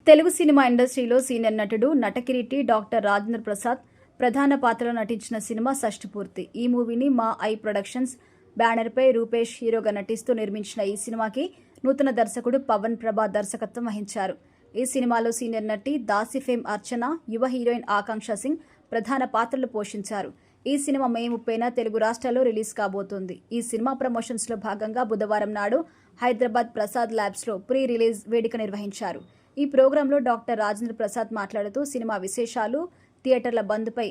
Telugu cinema ఇండస్ట్రీలో senior నటుడు నటకిరీటి doctor Rajendra Prasad ప్రధాన పాత్రలో నటించిన సినిమా షష్టిపూర్తి. ఈ మూవీని మా ఐ ప్రొడక్షన్స్ బ్యానర్పై రూపేష్ హీరోగా నటిస్తూ నిర్మించిన ఈ సినిమాకి నూతన దర్శకుడు పవన్ ప్రభా దర్శకత్వం వహించారు. ఈ సినిమాలో సీనియర్ నటి దాసి ఫేమ్ అర్చన, యువ హీరోయిన్ ఆకాంక్ష సింగ్ ప్రధాన పాత్రలు పోషించారు. ఈ సినిమా మే 30న తెలుగు రాష్ట్రాల్లో రిలీజ్ కాబోతోంది. ఈ సినిమా ప్రమోషన్స్లో భాగంగా బుధవారం నాడు హైదరాబాద్ ప్రసాద్ ల్యాబ్స్లో ప్రీ రిలీజ్ వేడుక నిర్వహించారు. ఈ ప్రోగ్రాంలో డాక్టర్ రాజేంద్ర ప్రసాద్ మాట్లాడుతూ సినిమా విశేషాలు, థియేటర్ల బంద్పై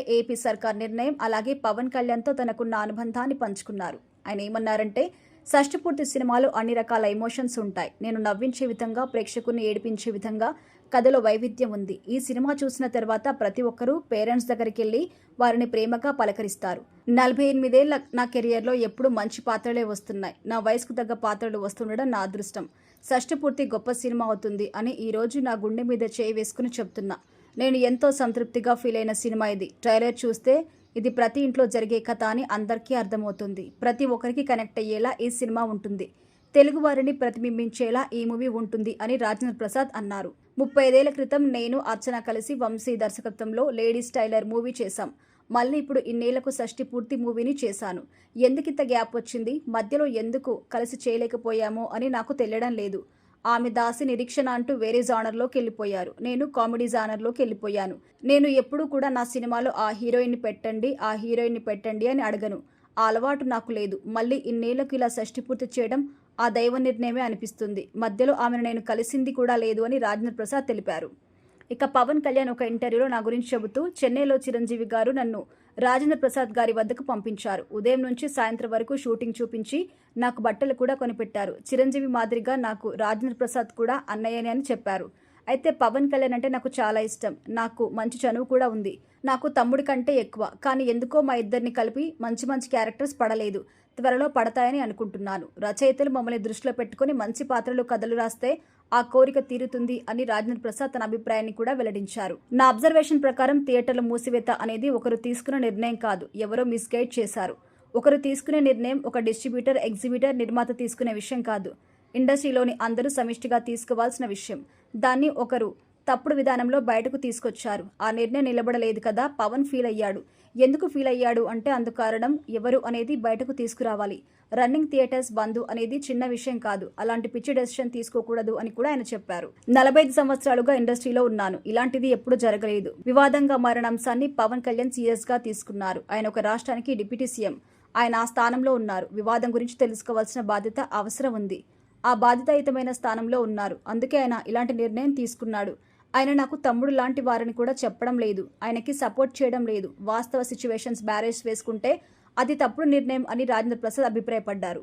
ఏపీ సర్కార్ నిర్ణయం, అలాగే పవన్ కళ్యాణ్తో తనకున్న అనుబంధాన్ని పంచుకున్నారు. ఆయన ఏమన్నారంటే, షష్టిపూర్తి సినిమాలో అన్ని రకాల ఎమోషన్స్ ఉంటాయి. నేను నవ్వించే విధంగా, ప్రేక్షకుల్ని ఏడిపించే విధంగా కథలో వైవిధ్యం ఉంది. ఈ సినిమా చూసిన తర్వాత ప్రతి ఒక్కరూ పేరెంట్స్ దగ్గరికి వెళ్ళి వారిని ప్రేమగా పలకరిస్తారు. 48 ఏళ్ల నా కెరియర్లో ఎప్పుడూ మంచి పాత్రలే వస్తున్నాయి. నా వయసుకు తగ్గ పాత్రలు వస్తుండడం నా అదృష్టం. షష్టిపూర్తి గొప్ప సినిమా అవుతుంది అని ఈరోజు నా గుండె మీద చేయి వేసుకుని చెప్తున్నా. నేను ఎంతో సంతృప్తిగా ఫీల్ అయిన సినిమా ఇది. ట్రైలర్ చూస్తే ఇది ప్రతి ఇంట్లో జరిగే కథ అని అందరికీ అర్థమవుతుంది. ప్రతి ఒక్కరికి కనెక్ట్ అయ్యేలా ఈ సినిమా ఉంటుంది. తెలుగు వారిని ప్రతిబింబించేలా ఈ మూవీ ఉంటుంది అని రాజేంద్ర ప్రసాద్ అన్నారు. 35 ఏళ్ల క్రితం నేను, అర్చన కలిసి వంశీ దర్శకత్వంలో లేడీస్ టైలర్ మూవీ చేశాం. మళ్ళీ ఇప్పుడు ఇన్నేళ్లకు షష్టిపూర్తి మూవీని చేశాను. ఎందుకింత గ్యాప్ వచ్చింది, మధ్యలో ఎందుకు కలిసి చేయలేకపోయామో అని నాకు తెలియడం లేదు. ఆమె దాసి నిరీక్షణ అంటూ వేరే జానర్లోకి వెళ్ళిపోయారు. నేను కామెడీ జానర్లోకి వెళ్ళిపోయాను. నేను ఎప్పుడూ కూడా నా సినిమాలో ఆ హీరోయిన్ని పెట్టండి అని అడగను. ఆ అలవాటు నాకు లేదు. మళ్ళీ ఇన్నేళ్లకు ఇలా షష్టిపూర్తి చేయడం ఆ దైవ నిర్ణయమే అనిపిస్తుంది. మధ్యలో ఆమెను నేను కలిసింది కూడా లేదు అని రాజేంద్ర ప్రసాద్ తెలిపారు. ఇక పవన్ కళ్యాణ్ ఒక ఇంటర్వ్యూలో నా గురించి చెబుతూ, చెన్నైలో చిరంజీవి గారు నన్ను రాజేంద్ర ప్రసాద్ గారి వద్దకు పంపించారు. ఉదయం నుంచి సాయంత్రం వరకు షూటింగ్ చూపించి నాకు బట్టలు కూడా కొనిపెట్టారు. చిరంజీవి మాదిరిగా నాకు రాజేంద్ర ప్రసాద్ కూడా అన్నయ్యనే అని చెప్పారు. అయితే పవన్ కళ్యాణ్ అంటే నాకు చాలా ఇష్టం. నాకు మంచి చనువు కూడా ఉంది. నాకు తమ్ముడి కంటే ఎక్కువ. కానీ ఎందుకో మా ఇద్దరిని కలిపి మంచి క్యారెక్టర్స్ పడలేదు. త్వరలో పడతాయని అనుకుంటున్నాను. రచయితలు మమ్మల్ని దృష్టిలో పెట్టుకుని మంచి పాత్రలు, కథలు రాస్తే ఆ కోరిక తీరుతుంది అని రాజేంద్ర ప్రసాద్ తన అభిప్రాయాన్ని కూడా వెల్లడించారు. నా అబ్జర్వేషన్ ప్రకారం థియేటర్ల మూసివేత అనేది ఒకరు తీసుకున్న నిర్ణయం కాదు, ఎవరో మిస్గైడ్ చేశారు. ఒకరు తీసుకునే నిర్ణయం ఒక డిస్ట్రిబ్యూటర్, ఎగ్జిబిటర్, నిర్మాత తీసుకునే విషయం కాదు. ఇండస్ట్రీలోని అందరూ సమిష్టిగా తీసుకోవాల్సిన విషయం. దాన్ని ఒకరు తప్పుడు విధానంలో బయటకు తీసుకొచ్చారు. ఆ నిర్ణయం నిలబడలేదు కదా. పవన్ ఫీల్ అయ్యాడు. ఎందుకు ఫీల్ అయ్యాడు అంటే అందుకు కారణం ఎవరు అనేది బయటకు తీసుకురావాలి. రన్నింగ్ థియేటర్స్ బంద్ అనేది చిన్న విషయం కాదు. అలాంటి పిచ్చి డెసిషన్ తీసుకోకూడదు అని కూడా ఆయన చెప్పారు. 45 సంవత్సరాలుగా ఇండస్ట్రీలో ఉన్నాను. ఇలాంటిది ఎప్పుడూ జరగలేదు. వివాదంగా మారిన అంశాన్ని పవన్ కళ్యాణ్ సీరియస్ గా తీసుకున్నారు. ఆయన ఒక రాష్ట్రానికి డిప్యూటీ సీఎం. ఆయన ఆ స్థానంలో ఉన్నారు. వివాదం గురించి తెలుసుకోవాల్సిన బాధ్యత, అవసరం ఉంది. ఆ బాధ్యతాయుతమైన స్థానంలో ఉన్నారు. అందుకే ఆయన ఇలాంటి నిర్ణయం తీసుకున్నాడు. ఆయన నాకు తమ్ముడు లాంటి వారిని కూడా చెప్పడం లేదు. ఆయనకి సపోర్ట్ చేయడం లేదు. వాస్తవ సిచ్యువేషన్స్ బ్యారేజ్ వేసుకుంటే అది తప్పుడు నిర్ణయం అని రాజేంద్ర ప్రసాద్ అభిప్రాయపడ్డారు.